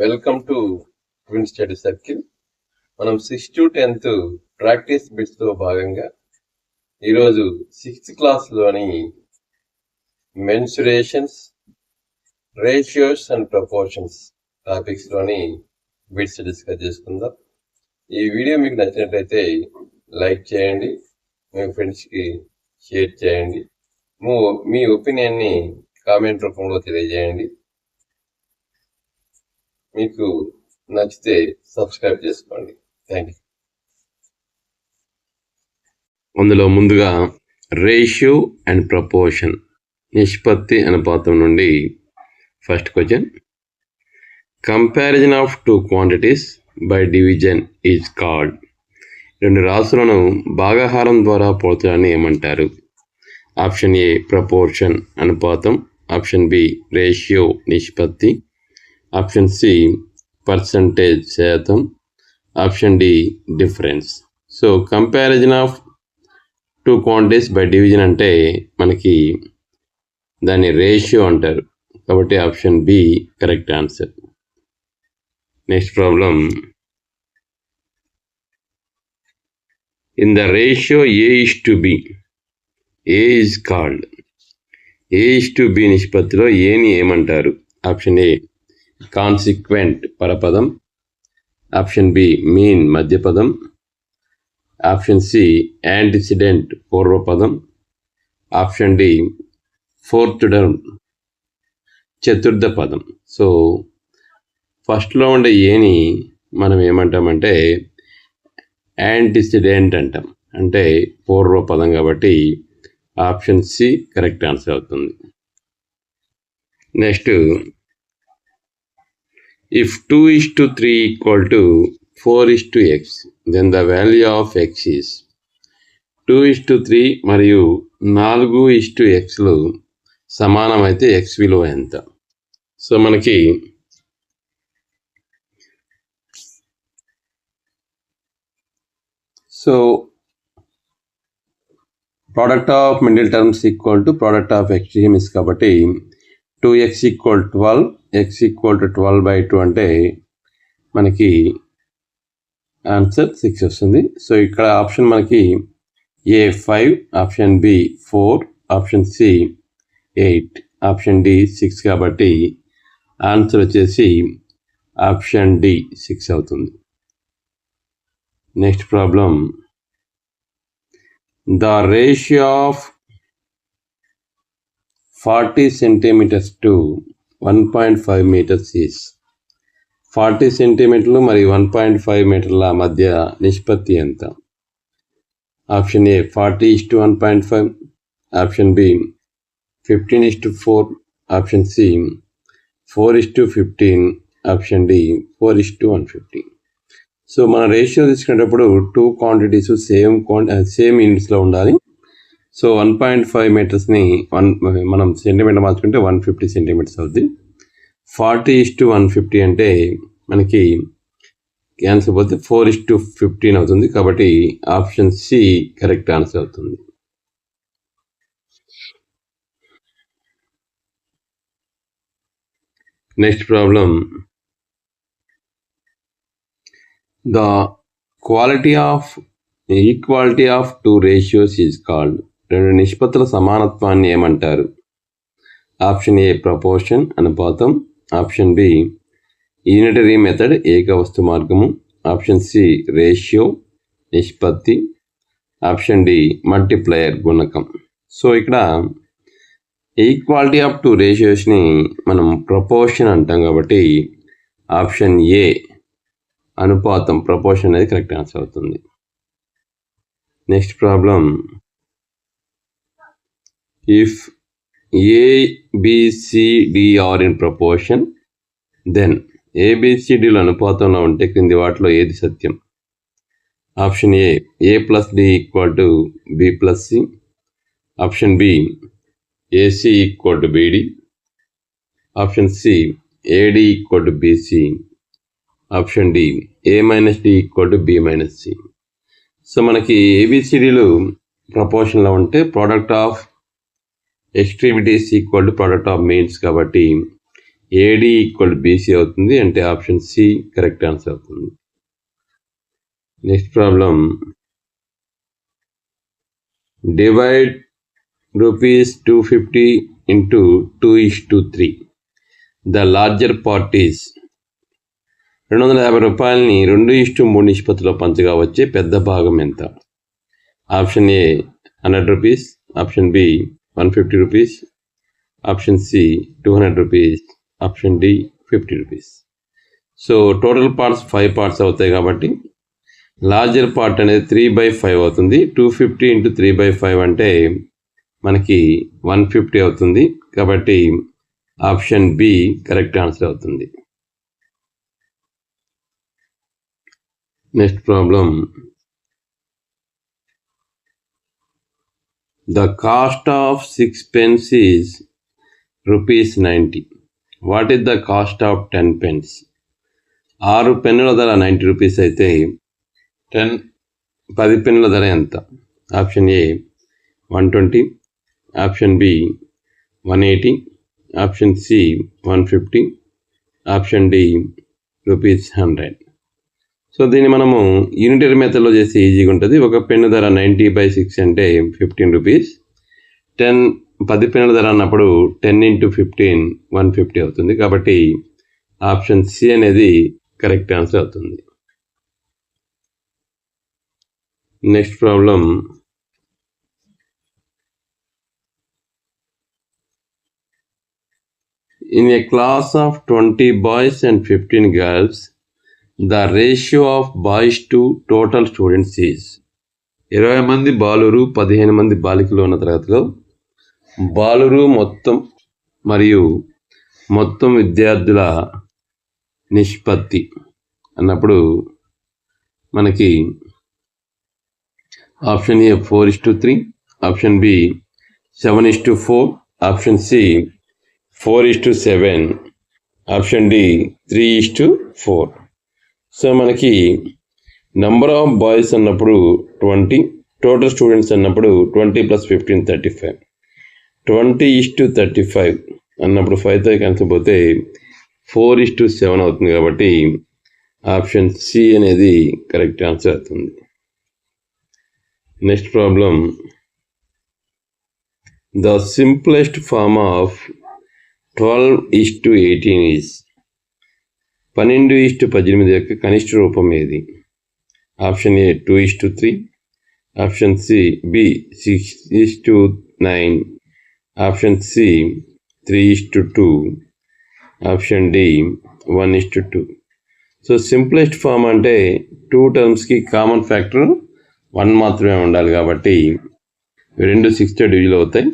Welcome to twin study circle. మనం 6th to 10th practice bits తో భాగంగా ఈరోజు 6th క్లాస్లోని మెన్సురేషన్స్, రేషియోస్ అండ్ ప్రపోర్షన్స్ టాపిక్స్లోని బిట్స్ డిస్కస్ చేసుకుందాం. ఈ వీడియో మీకు నచ్చినట్లయితే లైక్ చేయండి, మీ ఫ్రెండ్స్కి షేర్ చేయండి, మీ ఒపీనియన్ని కామెంట్ రూపంలో తెలియజేయండి. మీకు నచ్చితే సబ్స్క్రైబ్ చేసుకోండి. Thank you. అందులో ముందుగా రేషియో అండ్ ప్రపోర్షన్, నిష్పత్తి అనుపాతం నుండి first question. Comparison of two quantities by division is called. రెండు రాశులను భాగాహారం ద్వారా పోల్చడాన్ని ఏమంటారు? ఆప్షన్ ఏ ప్రపోర్షన్ అనుపాతం, ఆప్షన్ బి రేషియో నిష్పత్తి, ఆప్షన్ సి పర్సంటేజ్ శాతం, option D difference. So comparison of two quantities by division అంటే మనకి దాన్ని రేషియో అంటారు, కాబట్టి option B correct answer. Next problem. In the ratio A:B, A is called. A:B నిష్పత్తిలో ఏని ఏమంటారు? ఆప్షన్ ఏ కాన్సిక్వెంట్ పరపదం, ఆప్షన్ బి మీన్ మధ్యపదం, ఆప్షన్ సి యాంటిసిడెంట్ పూర్వపదం, ఆప్షన్ డి ఫోర్త్ టర్మ్ చతుర్థ పదం. సో ఫస్ట్లో ఉండే ఏని మనం ఏమంటామంటే యాంటిసిడెంట్ అంటాం, అంటే పూర్వపదం, కాబట్టి ఆప్షన్ సి కరెక్ట్ ఆన్సర్ అవుతుంది. Next, if 2:3 equal to 4:x, then the value of x is. 2:3 మరియు 4:xలు సమానమైతే x విలువ ఎంత? సో మనకి product of middle terms equal to product of extremes, కాబట్టి 2x = 12, x = 12/2 అంటే మనకి ఆన్సర్ 6 వస్తుంది. సో ఇక్కడ ఆప్షన్ మనకి A 5, option B 4, option C 8, option D 6, కాబట్టి ఆన్సర్ వచ్చేసి ఆప్షన్ డి 6 అవుతుంది. Next problem. The ratio of 40 centimeters to 1.5 meters is. 40 సెంటీమీటర్లు మరియు 1.5 మీటర్ల మధ్య నిష్పత్తి ఎంత? Option A 40:1.5, option B 15:4, option C 4:15, option D 4:150. So మన రేషియో తీసుకునేటప్పుడు టూ క్వాంటిటీస్ సేమ్ యూనిట్స్లో ఉండాలి. సో 1.5 మీటర్స్ని మనం సెంటీమీటర్ మార్చుకుంటే 150 సెంటీమీటర్స్ అవుద్ది. 40:150 అంటే మనకి క్యాన్సర్ పోతే 4:15 అవుతుంది, కాబట్టి ఆప్షన్ సి కరెక్ట్ ఆన్సర్ అవుతుంది. Next problem. The equality of two ratios is called. రెండు నిష్పత్తుల సమానత్వాన్ని ఏమంటారు? ఆప్షన్ ఏ ప్రపోర్షన్ అనుపాతం, ఆప్షన్ బి యూనిటరీ మెథడ్ ఏకవస్తు మార్గము, ఆప్షన్ సి రేషియో నిష్పత్తి, ఆప్షన్ డి మల్టిప్లయర్ గుణకం. సో ఇక్కడ ఈక్వాలిటీ ఆఫ్ టూ రేషియోస్ని మనం ప్రపోర్షన్ అంటాం, కాబట్టి ఆప్షన్ ఏ అనుపాతం ప్రపోర్షన్ అనేది కరెక్ట్ ఆన్సర్ అవుతుంది. Next problem. If A, B, C, D are in proportion, then ABCDలు అనుపాతంలో ఉంటే క్రింది వాటిలో ఏది సత్యం? Option A A+D = B+C, option B AC = BD, option C AD = BC, option D A-D = B-C. So మనకి ABCDలు ప్రపోర్షన్లో ఉంటే product of extremities equal to product of means, కాబట్టి ఏడి ఈక్వల్ బీసీ అవుతుంది, అంటే ఆప్షన్ సి కరెక్ట్ ఆన్సర్ అవుతుంది. Next problem, divide ₹250 into 2:3. The larger part is. ₹250 2:3 నిష్పత్తిలో పంచగా వచ్చే పెద్ద భాగం ఎంత? Option A ₹100, option B ₹150, option C ₹200, option D ₹50. So total parts 5 parts అవుతాయి కాబట్టి లార్జర్ పార్ట్ అనేది 3/5 అవుతుంది. 250 into 3/5 అంటే మనకి 150 అవుతుంది. కాబట్టి ఆప్షన్ బి కరెక్ట్ ఆన్సర్ అవుతుంది. Next problem, the cost of 6 pence is ₹90. What is the cost of 10 pence? 6 పెన్నుల ధర ₹90 అయితే 10 పెన్నుల ధర ఎంత? Option A 120, option B 180, option C 150, option D ₹100. So దీన్ని మనము యూనిటరీ మెథడ్లో చేస్తే ఈజీగా ఉంటుంది. ఒక పెన్ను ధర 90/6 అంటే ₹15. 10 పెన్నుల ధర అన్నప్పుడు 10 into 15 150 అవుతుంది. కాబట్టి ఆప్షన్ సి అనేది కరెక్ట్ ఆన్సర్ అవుతుంది. Next problem, in a class of 20 boys and 15 girls, the ratio of boys to total students is. 20 మంది బాలురు 15 మంది బాలికలు ఉన్న తరగతిలో బాలురు మొత్తం మరియు మొత్తం విద్యార్థుల నిష్పత్తి అన్నప్పుడు మనకి option A 4:3, option B 7:4, option C 4:7, option D 3:4. So మనకి నెంబర్ ఆఫ్ బాయ్స్ అన్నప్పుడు 20, టోటల్ స్టూడెంట్స్ అన్నప్పుడు 20 + 15 35. 20:35 అన్నప్పుడు 5తో కలిసిపోతే 4:7 అవుతుంది. కాబట్టి ఆప్షన్ సి అనేది కరెక్ట్ ఆన్సర్ అవుతుంది. Next problem, the simplest form of 12:18 is. 12:18 యొక్క కనిష్ట రూపం ఏది? Option A 2:3, option C B 6:9, option C 3:2, option D 1:2. So simplest form అంటే 2 టర్మ్స్కి కామన్ ఫ్యాక్టర్ 1 మాత్రమే ఉండాలి. కాబట్టి 2 6తో డివిజన్ అవుతాయి.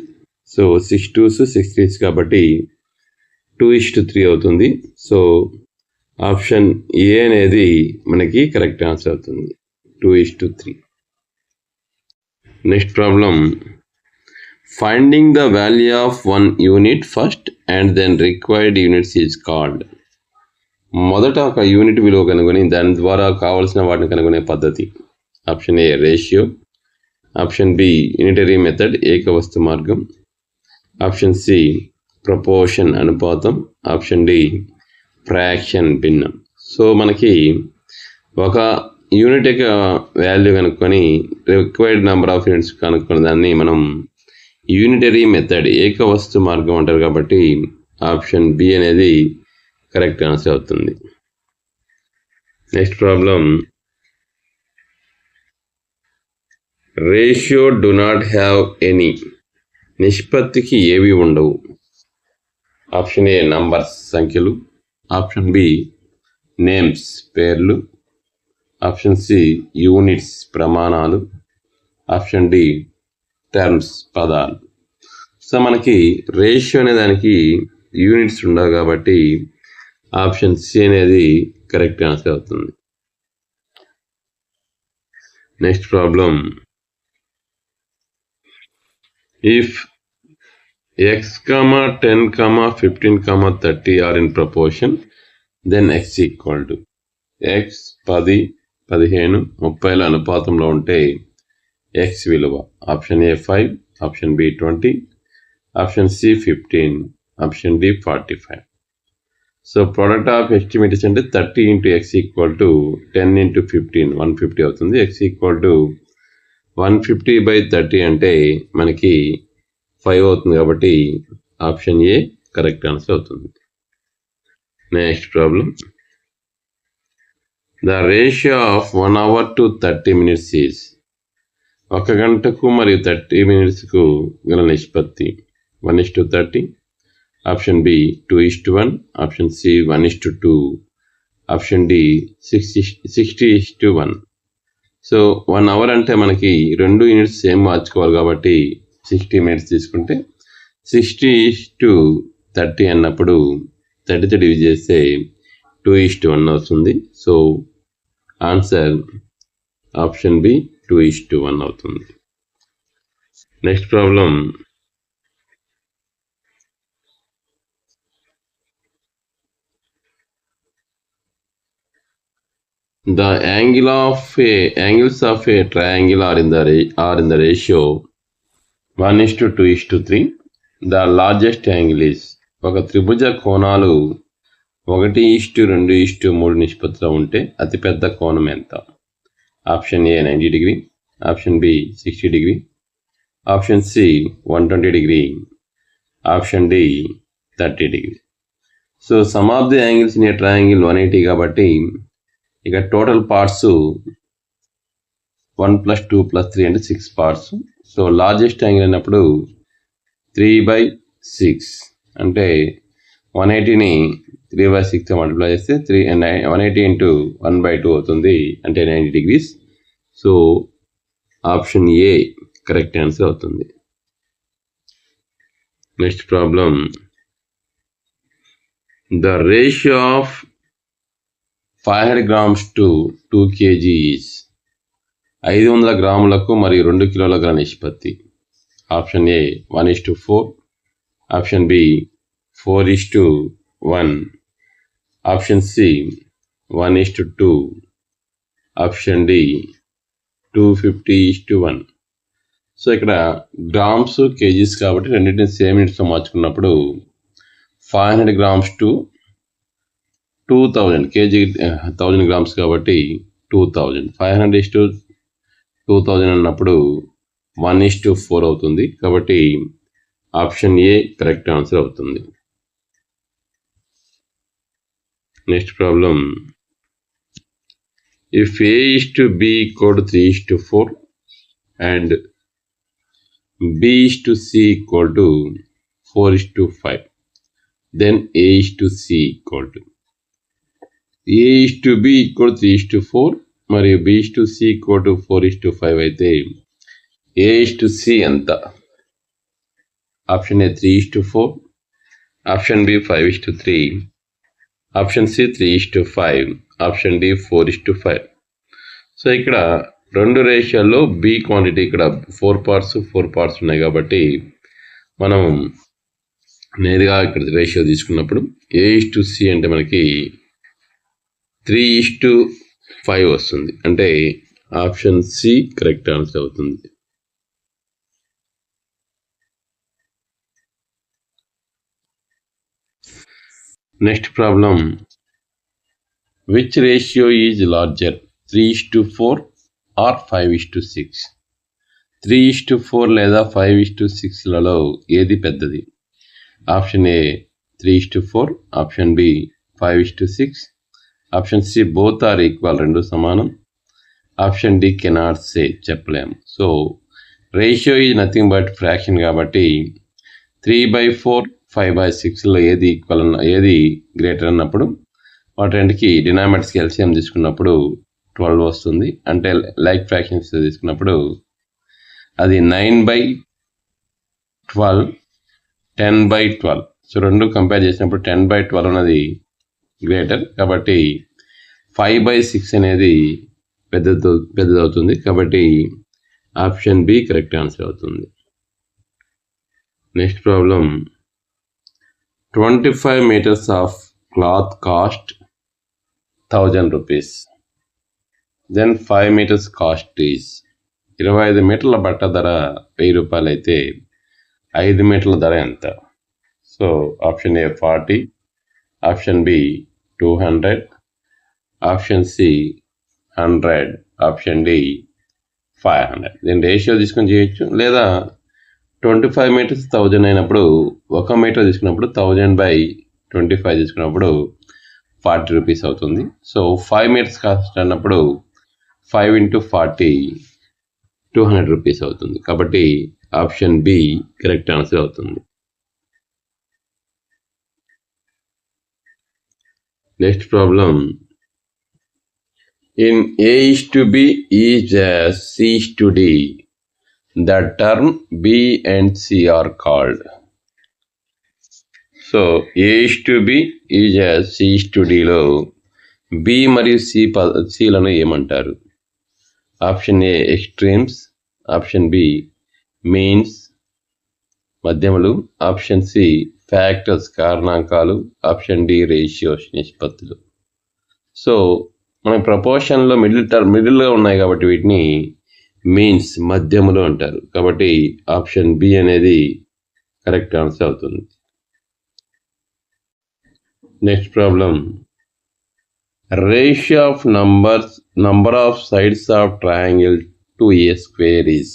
సో 6 2s 6 3s కాబట్టి 2:3 అవుతుంది. సో ఆప్షన్ ఏ అనేది మనకి కరెక్ట్ ఆన్సర్ అవుతుంది, 2:3. Next problem, finding the value of 1 unit first and then required units is called. మొదట ఒక యూనిట్ విలువ కనుగొని దాని ద్వారా కావాల్సిన వాటిని కనుగొనే పద్ధతి. Option A ratio, option B unitary method ఏకవస్తు మార్గం, ఆప్షన్ సి ప్రపోర్షన్ అనుపాతం, ఆప్షన్ డి ఫ్రాక్షన్ భిన్నం. సో మనకి ఒక యూనిట్ యొక్క వాల్యూ కనుక్కొని రిక్వైర్డ్ నెంబర్ ఆఫ్ యూనిట్స్ కనుక్కొని దాన్ని మనం యూనిటరీ మెథడ్ ఏకవస్తు మార్గం అంటారు. కాబట్టి ఆప్షన్ బి అనేది కరెక్ట్ ఆన్సర్ అవుతుంది. Next problem, ratio do not have any. నిష్పత్తికి ఏవి ఉండవు? ఆప్షన్ ఏ నంబర్స్ సంఖ్యలు, ఆప్షన్ బి నేమ్స్ పేర్లు, ఆప్షన్ సి యూనిట్స్ ప్రమాణాలు, ఆప్షన్ డి టర్మ్స్ పదాలు. సో మనకి రేషియో అనే దానికి యూనిట్స్ ఉండవు కాబట్టి ఆప్షన్ సి అనేది కరెక్ట్ ఆన్సర్ అవుతుంది. Next problem, if x, 10, 15, 30 are in proportion, then x equal to. x 10, 15, 30 అనుపాతంలో ఉంటే x విలువ option A 5, option B 20, option C 15, option D 45. So product of estimates అంటే 30 into x equal to 10 into 15 150 అవుతుంది. X equal to 150/30 అంటే మనకి 5 అవుతుంది. కాబట్టి option A correct answer అవుతుంది. Next problem. The ratio of 1 hour to 30 minutes is 1 గంటకు మరియు 30 minutesకు గల నిష్పత్తి 1:30. Option B 2:1. Option C 1:2. Option D 60:1. So 1 hour అంటే మనకి 2 యూనిట్స్ సేమ్ మార్చుకోవాలి కాబట్టి 60 minutes తీసుకుంటే 60:30 అన్నప్పుడు 30తో డివిజ్ చేస్తే 2:1 అవుతుంది. సో ఆన్సర్ ఆప్షన్ బి 2:1 అవుతుంది. Next problem. The angles of a triangle are in the ratio 1:2:3. The largest angle is. ఒక త్రిభుజ కోణాలు 1:2:3 నిష్పత్తిలో ఉంటే అతిపెద్ద కోణం ఎంత? Option A 90 degree. Option B 60 degree. Option C 120 degree. Option D 30 degree. So sum of the angles in a triangle 180 కాబట్టి ఇక total parts 1 + 2 + 3 అంటే 6 పార్ట్స్. సో లార్జెస్ట్ యాంగిల్ అయినప్పుడు 3/6 అంటే 180ని 3/6 మల్టిప్లై చేస్తే 180 ఇంటూ 1/2 అవుతుంది అంటే 90 degrees. So option A correct answer అవుతుంది. Next problem. The ratio of 500 grams to 2 kg is 500 గ్రాములకు మరియు 2 కిలోల గల నిష్పత్తి. Option A 1:4. Option B 4:1. Option C 1:2. Option D 250:1. So ఇక్కడ గ్రామ్స్ కేజీస్ కాబట్టి రెండింటిని సేమ్ యూనిట్స్లో మార్చుకున్నప్పుడు 500 grams to 2000 kg 1000 grams కాబట్టి 2000. 500:2000 అన్నప్పుడు 1:4 అవుతుంది కాబట్టి ఆప్షన్ ఏ కరెక్ట్ ఆన్సర్ అవుతుంది. Next problem. If A:B = 3:4 and B:C = 4:5 then A:C = A:B = 3:4 మరియు B:C = 4:5 అయితే A:C ఎంత? Option A 3:4. Option B 5:3. Option C 3:5. Option D 4:5. So ఇక్కడ రెండు రేషియోల్లో బి క్వాంటిటీ ఇక్కడ 4 పార్ట్స్ ఉన్నాయి కాబట్టి మనం నేరుగా ఇక్కడ రేషియో తీసుకున్నప్పుడు A:C అంటే మనకి 3:5 వస్తుంది అంటే ఆప్షన్ సి కరెక్ట్ ఆన్సర్ అవుతుంది. Next problem. Which ratio is larger 3:4 or 5:6? 3:4 లేదా 5:6లలో ఏది పెద్దది? Option A 3:4. Option B 5:6. Option C both are equal రెండు సమానం. ఆప్షన్ డి కెనాట్ సే చెప్పలేము. So ratio is nothing but fraction కాబట్టి 3/4 5/6లో ఏది ఈక్వల్ ఏది గ్రేటర్ అన్నప్పుడు వాటి రెండుకి డినామినేటర్స్కి ఎల్సిఎం తీసుకున్నప్పుడు 12 వస్తుంది. అంటే లైక్ ఫ్రాక్షన్స్ తీసుకున్నప్పుడు అది 9/12 10/12. సో రెండు కంపేర్ చేసినప్పుడు 10/12 అనేది గ్రేటర్ కాబట్టి 5/6 అనేది పెద్దదవుతుంది కాబట్టి ఆప్షన్ బి కరెక్ట్ ఆన్సర్ అవుతుంది. Next problem. 25 meters of cloth cost 1000 rupees. Then 5 meters cost is 25 మీటర్ల బట్ట ధర 1000 రూపాయలు అయితే 5 మీటర్ల ధర ఎంత? So option A 40. Option B 200, option C 100, option D 500. దీని రేషియో తీసుకొని చేయొచ్చు, లేదా 25 మీటర్స్ 1000 అయినప్పుడు 1 మీటర్ తీసుకున్నప్పుడు 1000/25 తీసుకున్నప్పుడు 40 రూపీస్ అవుతుంది. సో 5 మీటర్స్ కాస్ట్ అన్నప్పుడు 5 × 40 200 రూపీస్ అవుతుంది. కాబట్టి ఆప్షన్ బి కరెక్ట్ ఆన్సర్ అవుతుంది. Next problem. In A:B is as C:D, the term B and C are called. So A:B is as C:Dలో B మరియు Cలను ఏమంటారు? Option A extremes, option B means మధ్యములు, option C factors కారణాంకాలు, option D ratios నిష్పత్తులు. So మన ప్రపోర్షన్లో మిడిల్గా ఉన్నాయి కాబట్టి వీటిని మీన్స్ మధ్యములు అంటారు. కాబట్టి ఆప్షన్ బి అనేది కరెక్ట్ ఆన్సర్ అవుతుంది. Next problem. Ratio of number of sides of triangle to a square is.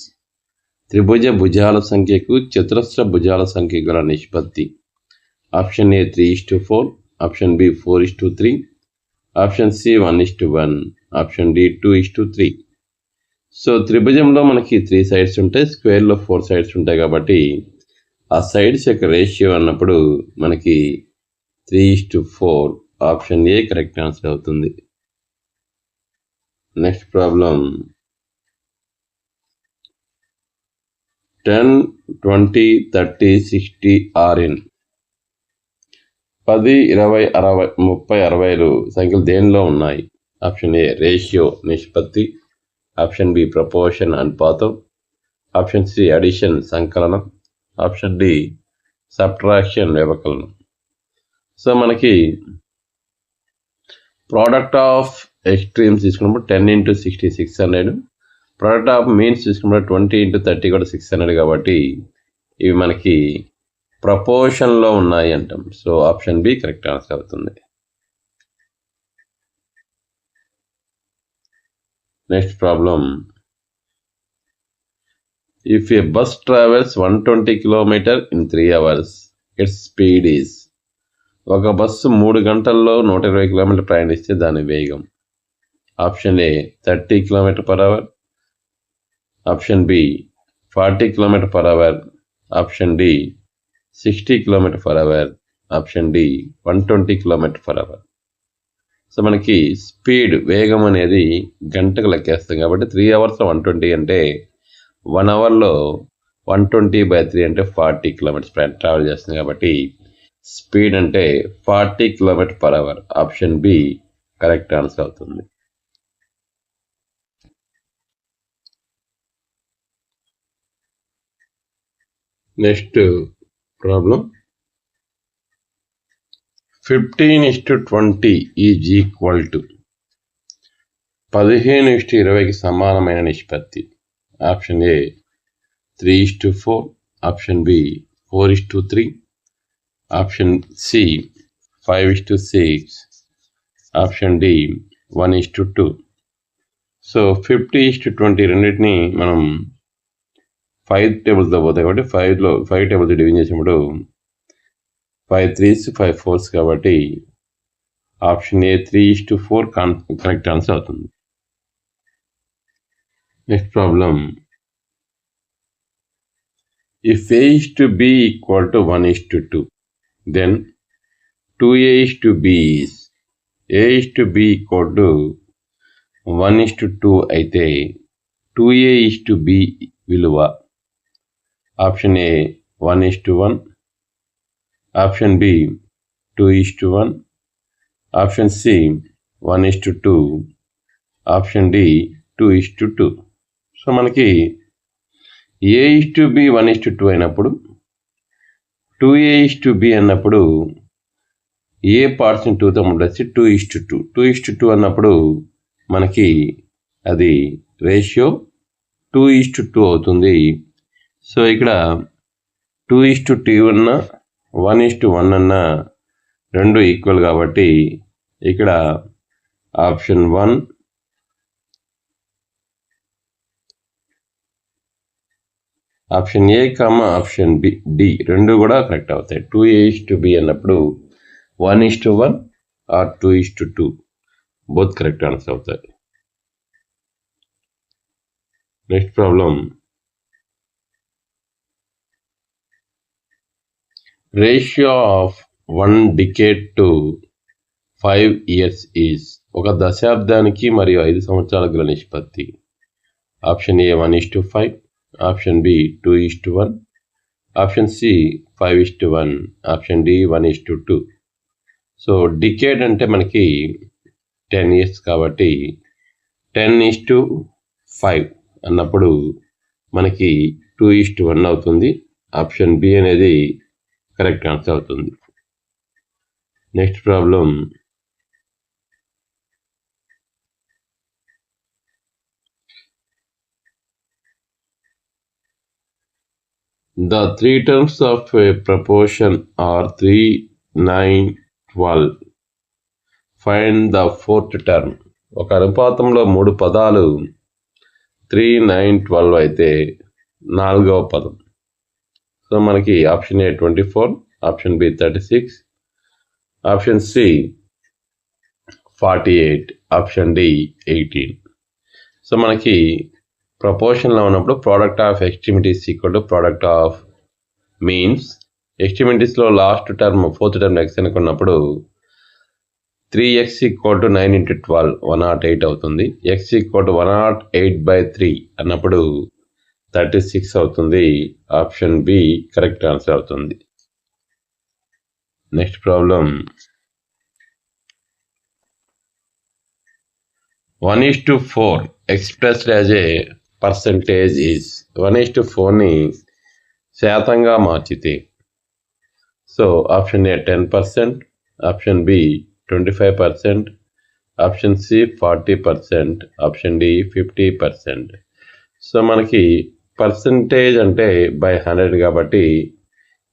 త్రిభుజ భుజాల సంఖ్యకు చతురస్ర భుజాల సంఖ్య గల నిష్పత్తి. Option A 3:4, option B 4:3, option C 1:1, option D 2:3. So త్రిభుజంలో మనకి 3 సైడ్స్ ఉంటాయి, స్క్వేర్లో 4 సైడ్స్ ఉంటాయి. కాబట్టి ఆ సైడ్స్ యొక్క రేషియో అన్నప్పుడు మనకి 3:4, ఆప్షన్ ఏ కరెక్ట్ ఆన్సర్ అవుతుంది. Next problem. 10, 20, 30, 60 are in. 10, 20, 60, 30, 60లు సంఖ్యలు దేనిలో ఉన్నాయి? ఆప్షన్ ఏ రేషియో నిష్పత్తి, ఆప్షన్ బి ప్రపోర్షన్ అనుపాతం, ఆప్షన్ సి అడిషన్ సంకలనం, ఆప్షన్ డి సబ్ట్రాక్షన్ వ్యవకలనం. సో మనకి ప్రోడక్ట్ ఆఫ్ ఎక్స్ట్రీమ్స్ తీసుకున్నప్పుడు 10 × 60 600, ప్రోడక్ట్ ఆఫ్ మీన్స్ తీసుకున్నప్పుడు 20 × 30 కూడా 600. కాబట్టి ఇవి మనకి ప్రపోర్షన్లో ఉన్నాయి అంటాం. So option B correct answer అవుతుంది. Next problem. If a bus travels 120 km in 3 hours, its speed is. ఒక బస్సు 3 గంటల్లో 120 km ప్రయాణిస్తే దాని వేగం. Option A 30 km/h, option B 40 km/h, option D 60 km/h, option D 120 km/h. So మనకి speed వేగం అనేది గంటకు లెక్కేస్తాం కాబట్టి 3 hours 120 అంటే 1 hourలో 120/3 అంటే 40 km ట్రావెల్ చేస్తుంది. కాబట్టి స్పీడ్ అంటే 40 km/h. Option B correct answer అవుతుంది. Next problem. 15:20 is equal to. 15:20కి సమానమైన నిష్పత్తి. Option A 3:4, option B 4:3, option C 5:6, option D 1:2. So 50:20 రెండింటిని మనం 5 టేబుల్స్లో పోతాయి కాబట్టి 5 టేబుల్స్ డివిజన్ చేసినప్పుడు 5 3s 5 4s కాబట్టి ఆప్షన్ ఏ 3:4 కరెక్ట్ ఆన్సర్ అవుతుంది. Next problem. If A:B = 1:2, then 2A:B is. A:B = 1:2 అయితే 2A:B విలువ. Option A 1:1, option B 2:1, option C 1:2, option D 2:2. So మనకి A:B 1:2 అయినప్పుడు 2A:B అన్నప్పుడు ఏ పార్ట్స్ని 2తో ముట్టేసి 2:2. 2:2 అన్నప్పుడు మనకి అది రేషియో 2:2 అవుతుంది. సో ఇక్కడ 2:2 అన్నా 1:1 అన్నా రెండు ఈక్వల్ కాబట్టి ఇక్కడ option 1, option A option D రెండు కూడా కరెక్ట్ అవుతాయి. 2:B అన్నప్పుడు 1:1 ఆర్ 2:2 బోత్ కరెక్ట్ ఆన్సర్ అవుతాయి. Next problem, ratio of 1 decade to 5 years is. ఒక దశాబ్దానికి మరియు 5 సంవత్సరాల గల నిష్పత్తి. Option A 1:5, option B 2:1, option C 5:1, option D 1:2. So decade అంటే మనకి 10 years కాబట్టి 10:5 అన్నప్పుడు మనకి 2:1 అవుతుంది. ఆప్షన్ బి అనేది కరెక్ట్ ఆన్సర్ అవుతుంది. Next problem, the three terms of a proportion are 3, 9, 12. Find the fourth term. ఒక అనుపాతంలో 3 పదాలు 3, 9, 12 అయితే 4వ పదం. సో మనకి option A 24, option B 36, option C 48, option D 18. So మనకి ప్రపోర్షన్లో ఉన్నప్పుడు product of extremities equal to product of means. ఎక్స్ట్రీమిటీస్లో last term 4th term x అనుకున్నప్పుడు 3x ఈక్వల్ టు 9 × 12 108 అవుతుంది. x ఈక్వల్ టు 108/3 అన్నప్పుడు 36 అవుతుంది. ఆప్షన్ బి కరెక్ట్ ఆన్సర్ అవుతుంది. Next problem, 1:4 expressed as a percentage is. 1:4ని శాతంగా మార్చితే. So option A 10%, option B 25%, option C 40%, option D 50%. So మనకి percentage అంటే బై 100 కాబట్టి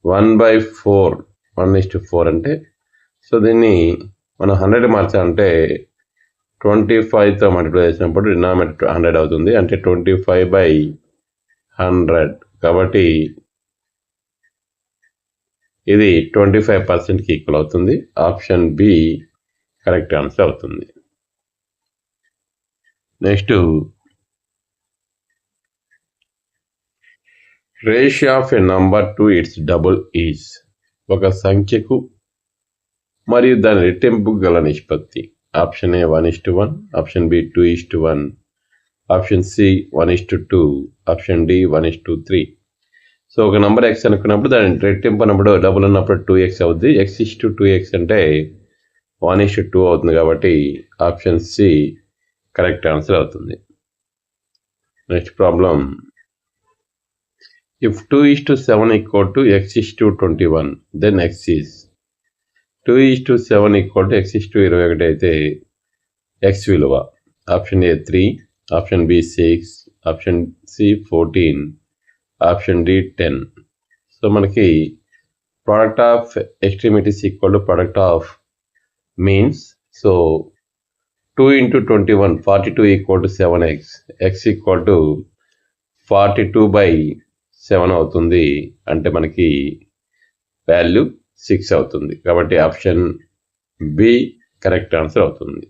1/4 1:4 అంటే, సో దీన్ని మనం 100 మార్చాలంటే 25తో మల్టిప్లై చేసినప్పుడు డినామినేటర్ 100 అవుతుంది. అంటే 25/100 కాబట్టి ఇది 25%కి ఈక్వల్ అవుతుంది. ఆప్షన్ బి కరెక్ట్ ఆన్సర్ అవుతుంది. Next, ratio of a number to its double is. ఒక సంఖ్యకు మరియు దాని రెట్టింపుకు గల నిష్పత్తి. Option A 1:1, option B 2:1, option C 1:2, option D 1:3. So ఒక నెంబర్ ఎక్స్ అనుకున్నప్పుడు దాని రెట్టింపు అన్నప్పుడు డబుల్ ఉన్నప్పుడు 2x అవుద్ది. x:2x అంటే 1:2 అవుతుంది కాబట్టి ఆప్షన్ సి కరెక్ట్ ఆన్సర్ అవుతుంది. Next problem, if 2:7 equal to x:21 then x is. 2:7 equal to x:21 అయితే x విలువ. Option A 3, option B 6, option C 14, option D 10. So మనకి product of extremities equal to product of means. So 2 × 21 42 equal to 7x. x equal to 42/7 అవుతుంది. అంటే మనకి value 6 అవుతుంది. కాబట్టి option B correct answer అవుతుంది.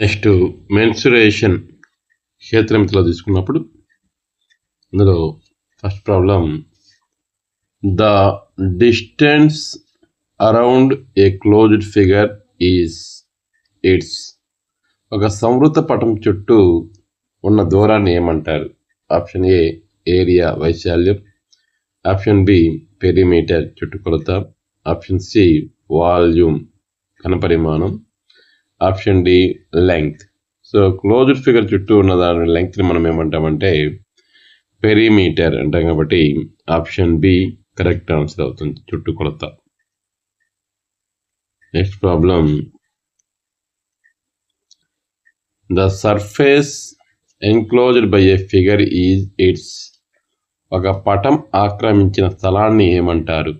Next, mensuration క్షేత్రమితిలో తీసుకున్నప్పుడు ఇందులో first problem, the distance around a closed figure is its. ఒక సంవృత పటం చుట్టూ ఉన్న దూరాన్ని ఏమంటారు? ఆప్షన్ ఏ ఏరియా వైశాల్యం, ఆప్షన్ బి పెరిమీటర్ చుట్టుకొలత, ఆప్షన్ సి వాల్యూమ్ ఘనపరిమాణం, option D length. So closed figure చుట్టూ ఉన్న దాని లెంగ్త్ని మనం ఏమంటామంటే పెరిమీటర్ అంటాం కాబట్టి ఆప్షన్ బి కరెక్ట్ ఆన్సర్ అవుతుంది, చుట్టుకొలత. Next problem, the surface enclosed by A figure is its. ఒక పటం ఆక్రమించిన స్థలాన్ని ఏమంటారు?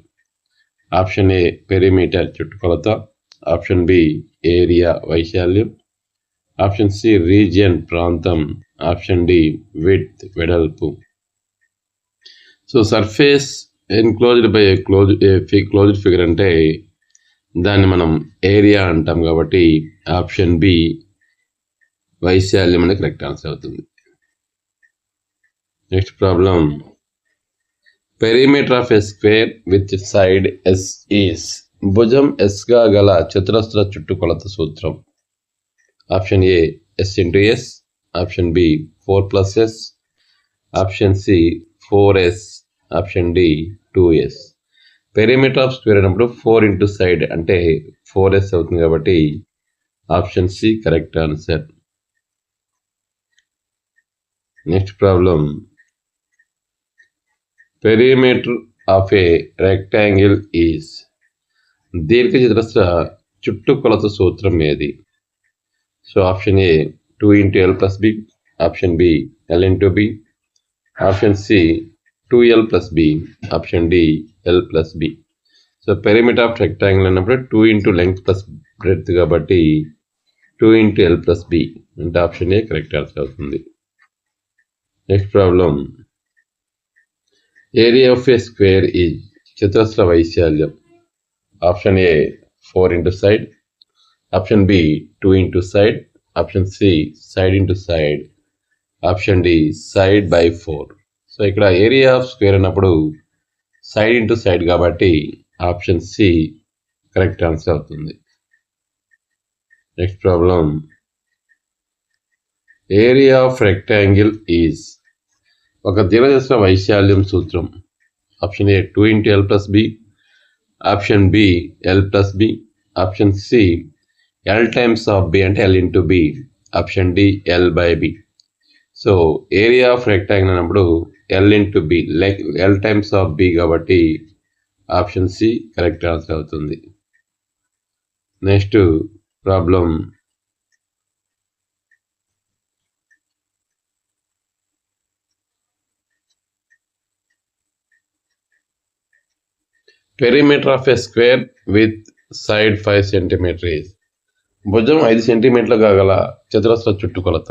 ఆప్షన్ ఏ పెరిమీటర్ చుట్టుకొలత, ఆప్షన్ బి ఏరియా వైశాల్యం, ఆప్షన్ సి రీజియన్ ప్రాంతం, ఆప్షన్ డి విడ్త్ వెడల్పు. So surface enclosed by closed figure అంటే దాన్ని మనం ఏరియా అంటాం కాబట్టి ఆప్షన్ బి వైశాల్యం అనేది కరెక్ట్ ఆన్సర్ అవుతుంది. Next problem, perimeter of a square with side S is. భుజం ఎస్ గా గల చతురస్ర చుట్టుకొలత సూత్రం. Option A S into S, option B 4+s, option C 4s, option D 2s. Perimeter of square అయినప్పుడు 4 ఇంటూ సైడ్ అంటే 4s అవుతుంది కాబట్టి option C correct answer. Next problem, perimeter of a rectangle is. దీర్ఘచతురస్ర చుట్టుకొలత సూత్రం ఏది? So option A 2 into l plus B, option B l into B, option C 2l plus B, option D l plus B. So perimeter of rectangle అన్నప్పుడు 2 into length plus breadth కాబట్టి 2 into l plus B అంటే option A correct answer అవుతుంది. Next problem, area of a square is. చతురస్ర వైశాల్యం. Option A 4 into side, option B 2 into side, option C side into side, option D side by 4. So ఇక్కడ area of square అన్నప్పుడు side into side కాబట్టి option C correct answer అవుతుంది. Next problem, area of rectangle is. ఒక దీర్ఘచతురస్ర వైశాల్యం సూత్రం. Option A 2 into l plus B, option B l plus B, option C l times of B అంటే l into B, option D l by B. So area of rectangle అన్నప్పుడు l into B, l times of B కాబట్టి option C correct answer అవుతుంది. Next problem, perimeter of a square with side 5 centimeter is. భుజం 5 సెంటీమీటర్లు గల చతురస్ర చుట్టుకొలత.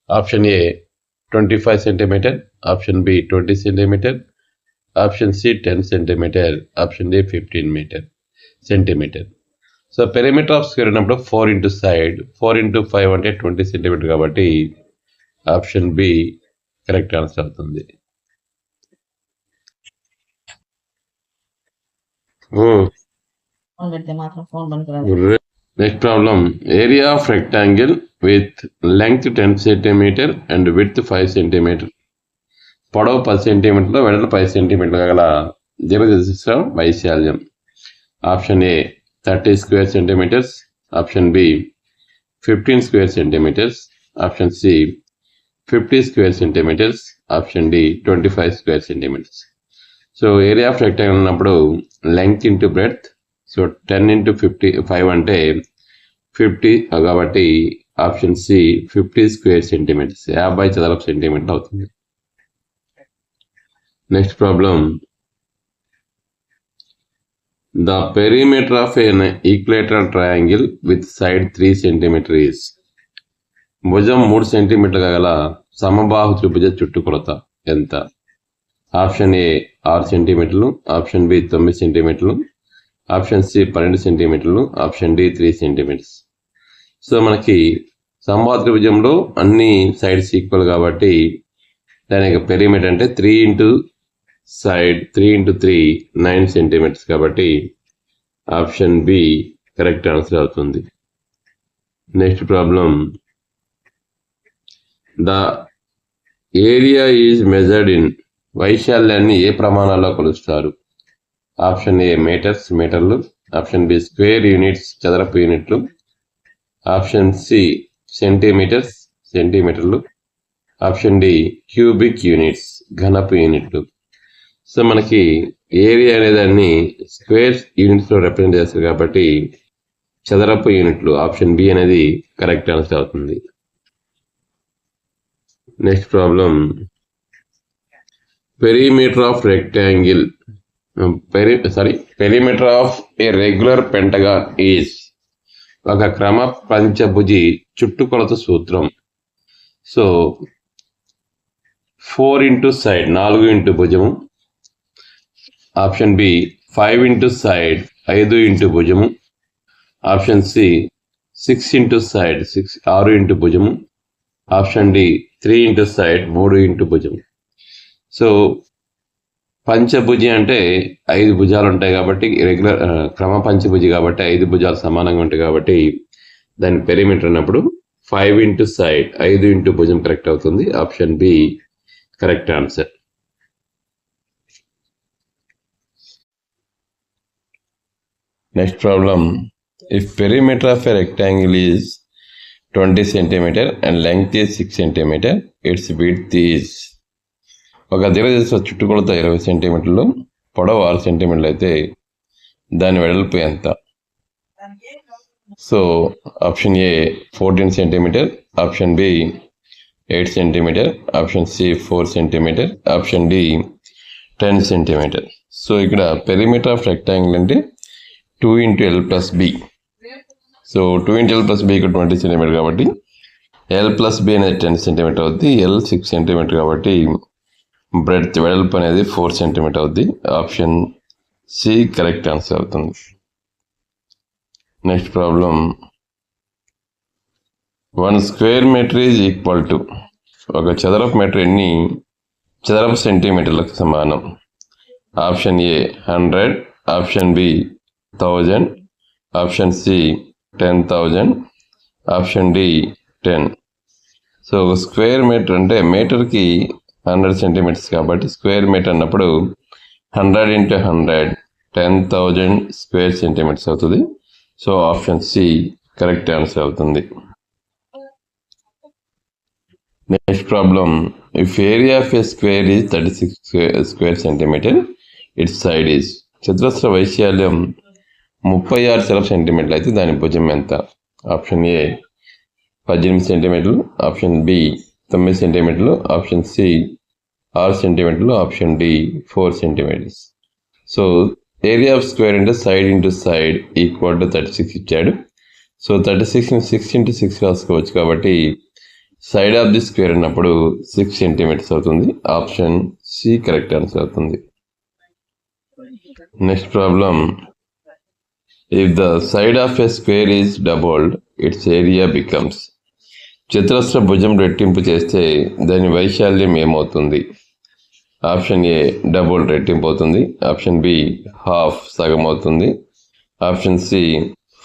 Option A 25 centimeter, option B 20 centimeter, option C 10 centimeter, option D 15 centimeter. So perimeter of square ఉన్నప్పుడు 4 into side, 4 into 5 అంటే 20 centimetre కాబట్టి option B correct answer అవుతుంది. Next problem, area of rectangle with length 10 centimetre and width 5 centimetre. పొడవు 10 సెంటీమీటర్లు, వెడల్పు 5 సెంటీమీటర్లు గల దీర్ఘచతురస్ర వైశాల్యం. Option A 30 square centimetres, option B 15 square centimetres, option C 50 square centimetres, option D 25 square centimetres. So area of rectangle ఉన్నప్పుడు length into breadth. So 10 into 5 అంటే 50 కాబట్టి ఆప్షన్ సి 50 స్క్వేర్ సెంటీమీటర్స్, 50 చదరపు సెంటీమీటర్లు అవుతుంది. Next problem, the perimeter of an equilateral triangle with side 3 centimeter is. భుజం 3 సెంటీమీటర్లు గల సమబాహు త్రిభుజ చుట్టుకొలత ఎంత? ఆప్షన్ ఏ 6 సెంటీమీటర్లు, ఆప్షన్ బి 9 సెంటీమీటర్లు, ఆప్షన్ సి 12 సెంటీమీటర్లు, ఆప్షన్ డి 3 సెంటీమీటర్స్. సో మనకి సమబాహు త్రిభుజంలో అన్ని సైడ్స్ ఈక్వల్ కాబట్టి దానికి పెరిమీటర్ అంటే 3 ఇంటూ సైడ్ 3 ఇంటూ 3 9 సెంటీమీటర్స్ కాబట్టి ఆప్షన్ బి కరెక్ట్ ఆన్సర్ అవుతుంది. Next problem, the area is measured in. వైశాల్యాన్ని ఏ ప్రమాణాల్లో కొలుస్తారు? ఆప్షన్ ఏ మీటర్లు, ఆప్షన్ బి స్క్వేర్ యూనిట్స్ చదరపు యూనిట్లు, ఆప్షన్ సి సెంటీమీటర్లు, ఆప్షన్ డి క్యూబిక్ యూనిట్స్ ఘనపు యూనిట్లు. సో మనకి ఏరియా అనే దాన్ని స్క్వేర్ యూనిట్స్లో రిప్రజెంట్ చేస్తారు కాబట్టి చదరపు యూనిట్లు, ఆప్షన్ బి అనేది కరెక్ట్ ఆన్సర్ అవుతుంది. Next problem, perimeter of rectangle perimeter of a regular pentagon is ఒక క్రమ పంచభుజి చుట్టుకొలత సూత్రం. సో 4 ఇంటూ సైడ్ 4 ఇంటూ భుజము. Option B 5 into side 5 into భుజము. Option C 6 into side 6 into భుజము. Option D 3 into side 3 into భుజము. సో పంచభుజి అంటే 5 భుజాలు ఉంటాయి కాబట్టి రెగ్యులర్ క్రమ పంచభుజి కాబట్టి 5 భుజాలు సమానంగా ఉంటాయి కాబట్టి దాని పెరిమీటర్ అన్నప్పుడు 5 ఇంటూ సైడ్ 5 ఇంటూ భుజం కరెక్ట్ అవుతుంది. Option B correct answer. Next problem, if perimeter of a rectangle is 20 centimeter and length is 6 centimeter, its width is. ఒక దీర్ఘచతురస్ర చుట్టుకొలత 20 సెంటీమీటర్లు, పొడవు 6 సెంటీమీటర్లు అయితే దాని వెడల్పు ఎంత? So option A 14 centimeter, option B 8 centimeter, option C 4 centimeter, option D 10 centimeter. So ఇక్కడ పెరిమీటర్ ఆఫ్ రెక్టాంగిల్ అంటే 2 into L plus B. So 2 into L plus B ఇక్కడ 20 సెంటీమీటర్ కాబట్టి ఎల్ ప్లస్ బి అనేది 10 సెంటీమీటర్ అవుద్ది. L 6 centimetre కాబట్టి breadth వెడల్పు అనేది 4 centimeter అవుద్ది. ఆప్షన్ సి కరెక్ట్ ఆన్సర్ అవుతుంది. Next problem, 1 square meter is equal to ఒక చదరపు మీటర్ ఎన్ని చదరపు సెంటీమీటర్లకు సమానం? Option A 100, option B 1000, option C 10,000, option D 10. So square meter అంటే మీటర్కి 100 సెంటీమీటర్స్ కాబట్టి స్క్వేర్ మీటర్ అన్నప్పుడు 100 ఇంటూ 100 10,000 స్క్వేర్ సెంటీమీటర్స్ అవుతుంది. So option C correct answer అవుతుంది. Next problem, if area of a square is 36 square centimetre, it's side is. చతురస్ర వైశాల్యం 36 చదరపు సెంటీమీటర్లు అయితే దాని భుజం ఎంత? ఆప్షన్ ఏ 18 సెంటీమీటర్లు, ఆప్షన్ బి 9 సెంటీమీటర్లు, ఆప్షన్ సి 6 సెంటీమీటర్లు, option D 4 centimeters. So area of square అంటే side into side equal to 36 ఇచ్చాడు. సో 36ని 6 ఇంటూ 6 రాసుకోవచ్చు కాబట్టి సైడ్ ఆఫ్ ది స్క్వేర్ అన్నప్పుడు 6 సెంటీమీటర్స్ అవుతుంది. ఆప్షన్ సి కరెక్ట్ ఆన్సర్ అవుతుంది. Next problem, if the side of a square is doubled, it's area becomes. చతురస్ర భుజం రెట్టింపు చేస్తే దాని వైశాల్యం ఏమవుతుంది? ఆప్షన్ ఏ డబుల్ రెట్టింపు అవుతుంది, ఆప్షన్ బి హాఫ్ సగం అవుతుంది, ఆప్షన్ సి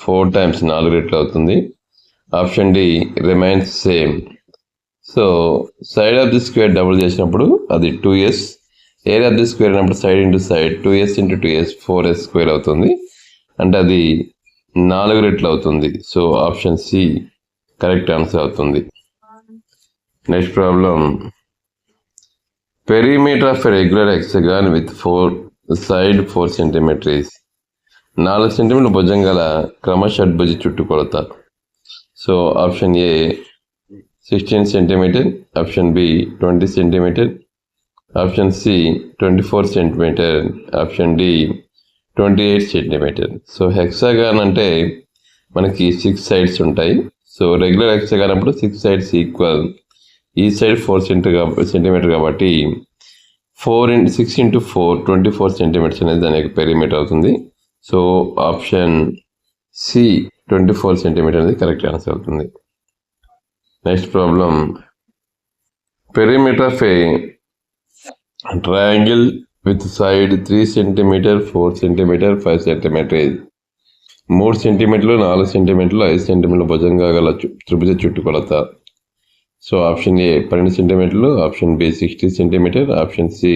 4 టైమ్స్ 4 రెట్లు అవుతుంది, option D remains same. So side of the square double చేసినప్పుడు అది 2s, area of the square అన్నప్పుడు side into side 2s into 2s 4s square అవుతుంది, అంటే అది 4 రెట్లు అవుతుంది. So option C correct answer అవుతుంది. Next problem, perimeter of a regular hexagon with 4 side 4 centimeters. 4 centimeter భుజం గల క్రమషడ్భుజి చుట్టుకొలత. So option A 16 centimeter, option B 20 centimeter, option C 24 centimeter, option D 28 centimeter. So hexagon అంటే మనకి 6 sides ఉంటాయి. So regular hexagon అప్పుడు 6 sides equal, ఈ side 4 centimetre కాబట్టి 6 ఇంటూ 4 24 సెంటీమీటర్స్ అనేది దాని యొక్క పెరిమీటర్ అవుతుంది. సో ఆప్షన్ సి 24 సెంటీమీటర్ అనేది కరెక్ట్ ఆన్సర్ అవుతుంది. Next problem, perimeter of a triangle with side 3 centimeter 4 centimeter 5 centimeter 3 సెంటీమీటర్లు 4 సెంటీమీటర్లు 5 సెంటీమీటర్ల భుజంగా గల త్రిభుజ చుట్టుకొలత. సో ఆప్షన్ ఏ 12 సెంటీమీటర్లు, option B 60 centimeter, option C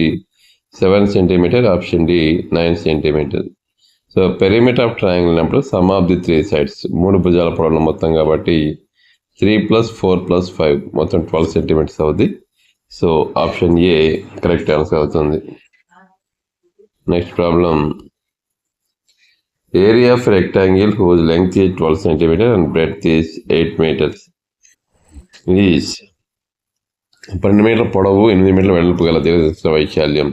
7 centimeter, option D 9 centimeter. So perimeter of triangle అన్నప్పుడు sum of the 3 sides 3 భుజాల పొడవులు మొత్తం కాబట్టి 3 + 4 + 5 మొత్తం 12 సెంటీమీటర్స్ అవుతుంది. So option A correct answer అవుతుంది. Next problem, area of rectangle whose length is 12 centimeter and breadth is 8 meters is. 12 మీటర్ల పొడవు 8 మీటర్ల వెడల్పు గల దీర్ఘచతురస్ర వైశాల్యం.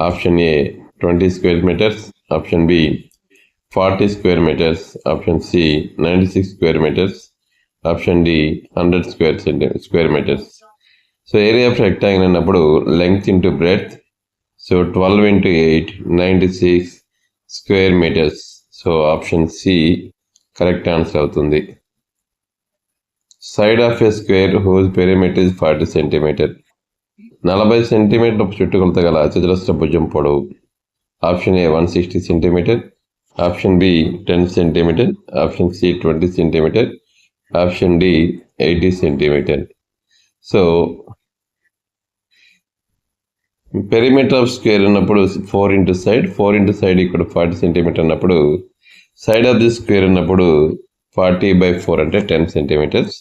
Option A 20 square meters. Option B 40 square meters. Option C 96 square meters. Option D 100 square meters. So area of rectangle అన్నప్పుడు length into breadth. So 12 into 8 96 square meters. So option C correct answer అవుతుంది. Side of a square whose perimeter is 40 centimeter. 40 సెంటీమీటర్ల చుట్టుకొలత గల చతురస్ర భుజం పొడవు. Option A 160 centimeter. Option B 10 centimeter. Option C 20 centimeter. Option D 80 centimeter. So perimeter of square అన్నప్పుడు 4 into side ఇక్కడ 40 centimetre అన్నప్పుడు సైడ్ ఆఫ్ ది స్క్వేర్ అన్నప్పుడు 40/4 అంటే 10 centimeters.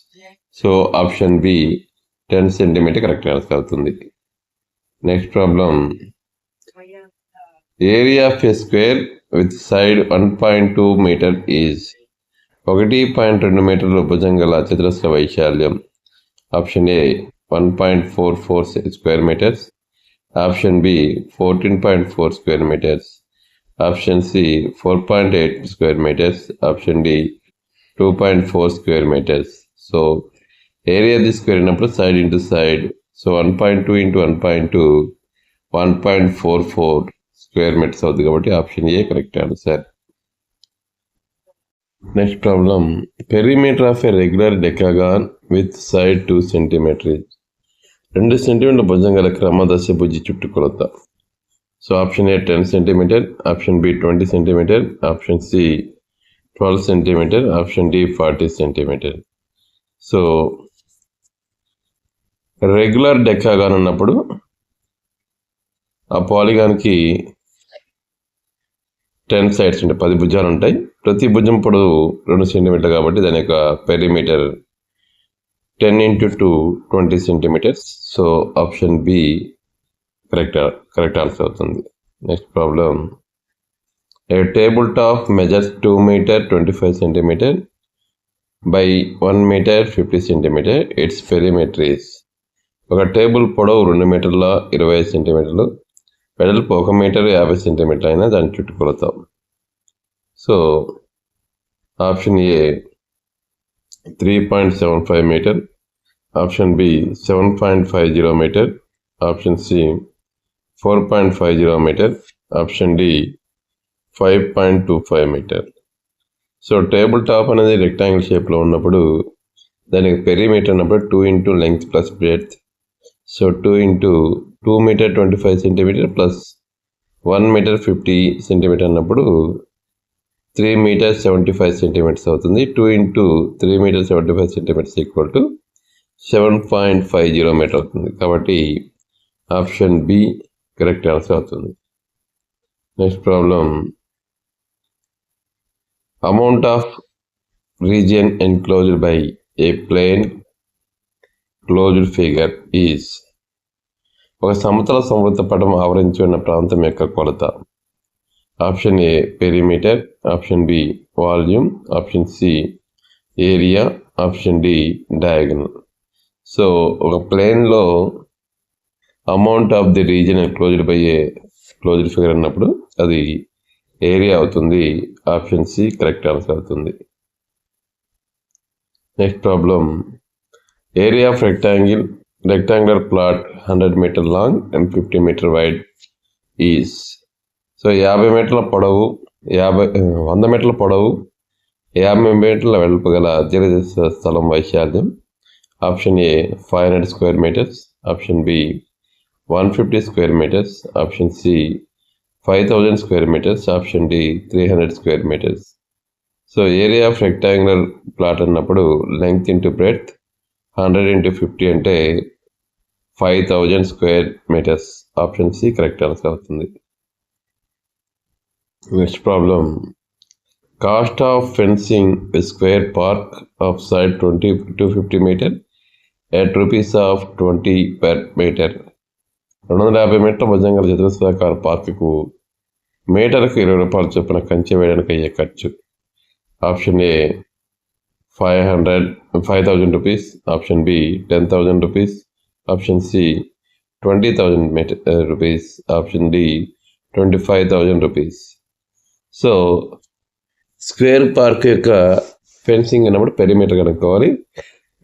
So option B 10 centimeter correct answer అవుతుంది. Next problem, area of a square with side 1.2 meter is. 1.2 మీటర్ల భుజం గల చతురస్ర వైశాల్యం. Option A 1.44 square meters. Option B 14.4 square meters. Option C 4.8 square meters. Option D 2.4 square meters. So area the square అయినప్పుడు side into side. So 1.2 into 1.2 1.44 square meters అవుతుంది కాబట్టి option A correct answer. Next problem, perimeter of a regular decagon with side 2 centimeter. 2 సెంటీమీటర్ల భుజం గల క్రమదశ భుజి చుట్టుకొలత. So option A 10 centimeter. Option B 20 centimeter. Option C 12 centimeter. Option D 40 centimeter. So regular decagon అన్నప్పుడు ఆ పాలిగాన్కి 10 సైడ్స్ ఉంటాయి, 10 భుజాలు ఉంటాయి. ప్రతి భుజం పొడవు 2 సెంటీమీటర్ కాబట్టి దాని యొక్క perimeter 10 into 2 20 centimeters. So option B correct answer అవుతుంది. Next problem, a table top measures 2 meter 25 centimeter by 1 meter 50 centimeter. It's perimeter is. ఒక టేబుల్ పొడవు 2 మీటర్ల 25 సెంటీమీటర్లు, వెడల్పు 1 మీటర్ 50 సెంటీమీటర్ అయినా దాన్ని చుట్టుకొలతాం. So option A 3.75 meter. Option B 7.50 meter. Option C 4.50 meter. Option D 5.25 meter. So table top అనేది rectangle షేప్లో ఉన్నప్పుడు దానికి పెరిమీటర్ అన్నప్పుడు 2 into length plus breadth. So 2 into 2 meter 25 centimeter plus 1 meter 50 centimeter అన్నప్పుడు 3 meter 75 centimeters అవుతుంది. 2 into 3 meter 75 centimeters equal to 7.50 meter అవుతుంది. కాబట్టి option B correct answer అవుతుంది. Next problem, amount of region enclosed by a plane closed figure is. ఒక సమతల సంవృత పటం ఆవరించి ఉన్న ప్రాంతం యొక్క కొలత. Option A perimeter. Option B volume. Option C area. Option D diagonal. So ఒక ప్లేన్లో amount of the region closed by a closed figure అన్నప్పుడు అది ఏరియా అవుతుంది. ఆప్షన్ సి కరెక్ట్ ఆన్సర్ అవుతుంది. Next problem, area of rectangular plot 100 meter long and 50 meter wide is. So 50 మీటర్ల పొడవు 100 మీటర్ల పొడవు 50 మీటర్ల వెడల్పు గల దీర్ఘచతురస్ర స్థలం వైశాల్యం. Option A 500 square meters. Option B 150 square meters. Option C 5000 square meters. Option D 300 square meters. So area of rectangular plot అన్నప్పుడు లెంగ్త్ ఇంటూ బ్రెడ్త్ 100 into 50 అంటే 5000 square meters. Option C correct answer అవుతుంది. Next problem, cost of fencing square park of side 20 to 50 meter at rupees of 20 per meter. 250 మీటర్ల భుజం గల చతురస్రాకార పార్కుకు మీటర్కు 20 రూపాయలు చొప్పున కంచె వేయడానికి అయ్యే ఖర్చు. Option A 5,000 rupees. Option B 10,000 rupees. Option C 20,000 rupees. Option D 25,000 rupees. So square park యొక్క ఫెన్సింగ్ అన్నప్పుడు పెరిమీటర్ కనుక్కోవాలి.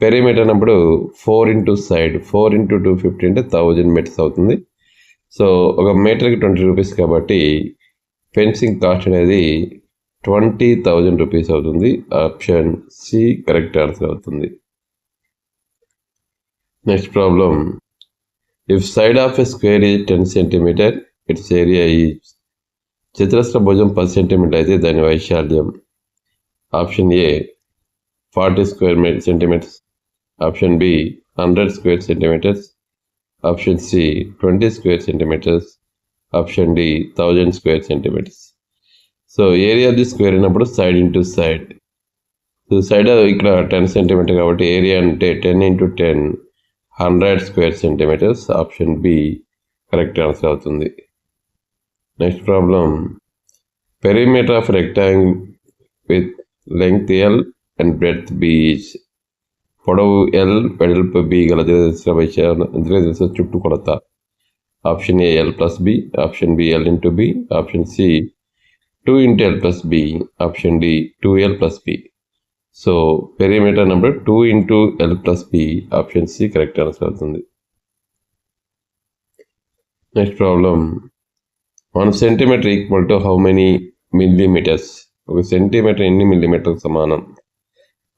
పెరిమీటర్ అన్నప్పుడు 4 ఇంటూ సైడ్, 4 ఇంటూ 250 అంటే 1000 మీటర్స్ అవుతుంది. సో ఒక మీటర్కి 20 రూపీస్ కాబట్టి ఫెన్సింగ్ కాస్ట్ అనేది 20,000 రూపీస్ అవుతుంది. ఆప్షన్ సి కరెక్ట్ ఆన్సర్ అవుతుంది. Next problem, if side of a square is 10 centimeter, it's area is. చతురస్ర భుజం 10 సెంటీమీటర్ అయితే దాని వైశాల్యం. Option A 40 square centimetres, option B 100 square centimetres, option C 20 square centimetres, option D 1000 square centimetres. So area of the square అయినప్పుడు side into side. So side ఇక్కడ 10 centimeter కాబట్టి area అంటే 10 into 10 100 square centimetres. Option B correct answer అవుతుంది. Next problem, perimeter of rectangle with length L and breadth B is. పొడవు L వెడల్పు B గల దీర్ఘచతురస్ర చుట్టుకొలత. Option A L plus B, option B L into B, option C 2 into L plus B, option D 2L plus B. So perimeter number 2 into L plus B, option C correct answer అవుతుంది. Next problem, 1 centimeter equal to how many millimeters. ఒక centimeter ఎన్ని millimeter సమానం?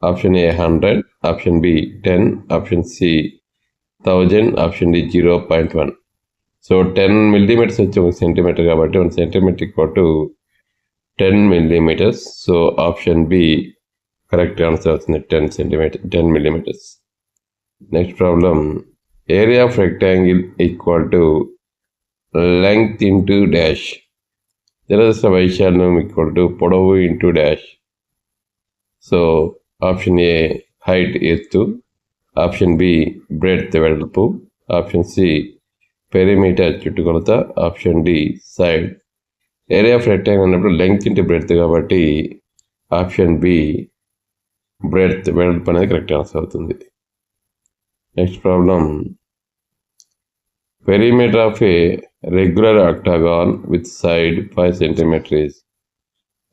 Option A 100, option B 10, option C 1000, option D 0.1. So 10 millimeters వచ్చి 1 centimeter కాబట్టి 1 centimeter equal to 10 millimeters. So option B correct answer అవుతుంది, 10 millimeters. Next problem, area of rectangle equal to length into dash. చతురస్ర వైశాల్యం equal to పొడవు into dash. So option A height ఎత్తు, option B breadth వెడల్పు, option C perimeter చుట్టుకొలత, option D side. Area of rectangle అన్నప్పుడు length into breadth కాబట్టి option B breadth వెడల్పు అనేది కరెక్ట్ ఆన్సర్ అవుతుంది. Next problem, perimeter of a regular octagon with side 5 centimeter is.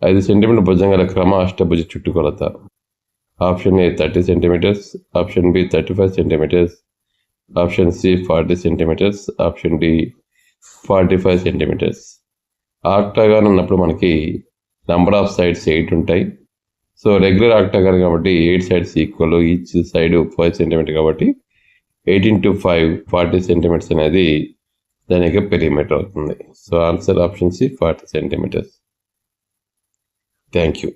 5 సెంటీమీటర్ భుజం గల క్రమ అష్టభుజ చుట్టుకొలత. Option A 30 centimeters, option B 35 centimeters, option C 40 centimeters, option D 45 centimeters. Octagon అన్నప్పుడు మనకి నంబర్ ఆఫ్ సైడ్స్ 8 ఉంటాయి. సో రెగ్యులర్ ఆక్టాగాన్ కాబట్టి 8 sides equal, each side 5 centimeter కాబట్టి 8 ఇంటూ 5 40 సెంటీమీటర్స్ అనేది దాని యొక్క పెరిమీటర్ అవుతుంది. So answer option C 40 centimeters. Thank you.